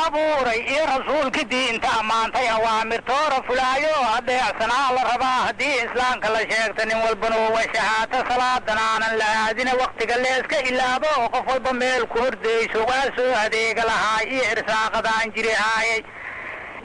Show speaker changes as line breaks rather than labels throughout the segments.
abuuray iyo rasuulka diinta ammaantay awaamirtoora fulaayo adeecsanaa la rabaa haddii islaamka la sheegta nin walbana wa shahaata salaadan aanan la aadina wakhtiga leeska ilaabo oo qof walba meel ku hordayso waa soo adeega lahaa iyo irsaaqadaan jiri haayay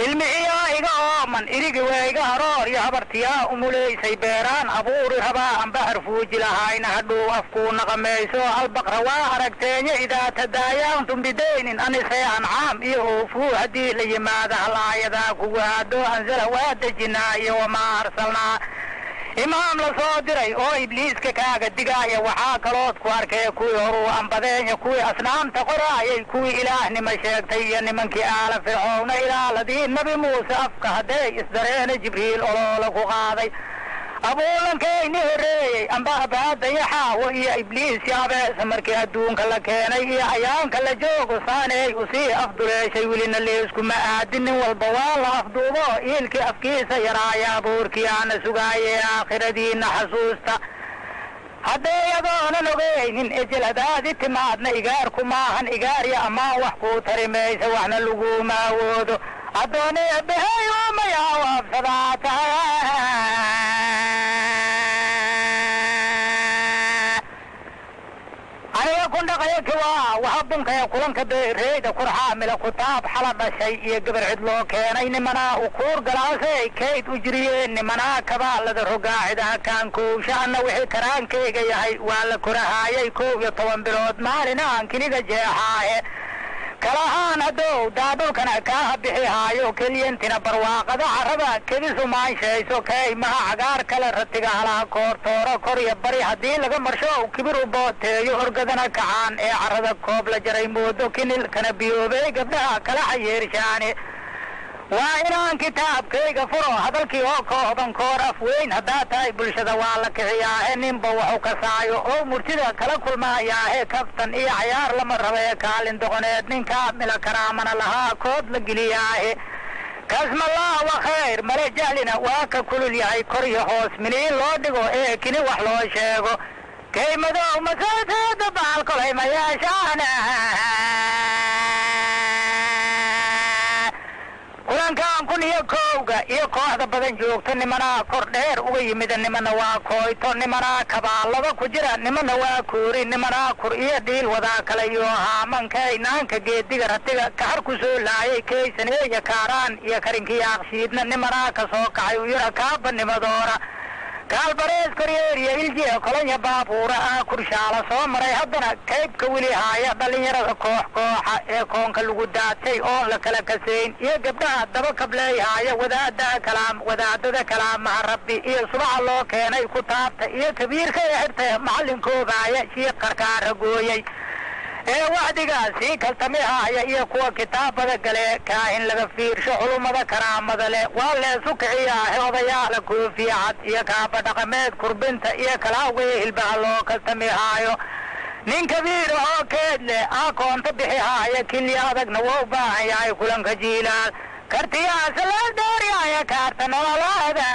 ilmihiyaa iga ooman irigi waa iga haroor iyo habartiyaa umulaysay beeraan abuuri rabaa amba harfuuji lahayna hadhuu afkuu naqamayso albaqra waa aragteenyo idaa tadaayaantum bidaynin anisee ancaam iyo oofuu haddii la yimaada hal aayadaa kugu haado ansala waa dejinaa iyo wamaa arsalnaa imaam la soo diray oo ibliiska kaaga digaaya waxaa kalood ku arkay kuwii horuu ambadeenya kuwii asnaamta qoraayay kuwii ilaahnima sheegtay iyo nimankii aala fircoona ilaaladii nabi muuse afka hadday isdareena jibriil oloola ku qaaday abuulankayni horreeyey amba abaadaya xaawo iyo ibliis yaabeesa markii adduunka la keenay iyo ayaanka la joogo saaney usii afduleeshay welina leeskuma aadin nin walba waa la afduubo iilkii afkiisa yaraaya abuurkii aana sugaaye aakhiradiina xasuusta hadday adoonan ogeynin ejeladaadi timaadna igaarku maahan igaarya ammaan wax kuu tari maysa waxna laguma awoodo addoonay abahay umayaa waabsadaata aniga ku dhaqayaki waa waxa bunkaya kulanka beereyda kurxaamila kutaab xala dhashay iyo gabar cid loo keenay nimanaa u kuur galaasay kayd u jiriyeen nimanaa kabaalada rogaacidaha kaankoowshaana wixii karaankayga yahay waa la korahaayay 11 bilood maalin aan kiniga jeexaaye kalahaan hadow daadhulkana kaa bixi haayo keliyantina barwaaqada carrada kedisu maanshayso kaymaha cagaar kale ratiga halaha koortooro korya bari haddii laga marsho kibir u booteeyo orgadana kacaan ee carrada koob la jaray moodo kinilkana biyoobay gabdhaha kala xayeershaane waa inaan kitaabkayga furo hadalkii oo kooban koor af weyn haddaa tahay bulshada waa la kiciyaahe ninba waxu kasaayo oo murtida kala kulmaayaahe kaftan iyo cayaar lama rabee kaalin doqoneed ninkaa mila karaamana lahaa kood la geliyaahe kasmallah wa khayr male jahlina waa ka kulul yahay kor iyo hoos miniin loo dhigo ee kini wax loo sheego kaymadow masaateeda baal kolay ma yeeshaana kulankaan 1 iyo kooxda badan joogta nimanaa kor dheer uga yimida nimana waa kooyto nimanaa kabaalada ku jira nimana waa koori nimanaa kur iyo dhiil wadaa kale iyo haamankaay naanka geediga ratiga kahar ku soo laayay kaysaneeya kaaraan iyo karinkii aqshiidna nimanaa ka soo kacay u yara kaaba nimadoora kaalbarees koryeeriya iljiya kolanya baabuura kurshaala soo maray haddana kaybka weli haaya dhallinyarada kooxa ee koonka lagu daatay oon la kala kasayn iyo gabdhaha daba kableeyhaaya wadaadada kalaamaha rabbi iyo subaxa loo keenay ku taabta iyo kabiirka ee xirtay macalinkoogaaya shiiq qarkaara gooyey ee wacdigaasi kaltamihaaya iyo kuwa kitaabada gale kaahin laga fiirsho culummada karaamada leh waa leesu kiciyaahe odayaala koofiya cad iyo kaaba dhaqameed kurbinta iyo kalaawee hilbaha loo kaltamihaayo nin kabiira oo keed leh akoonta bixihaaya kili adagna waa u baahan yahay kulanka jiilaal kartiyaasa la dheeryaaya kaarta nololaada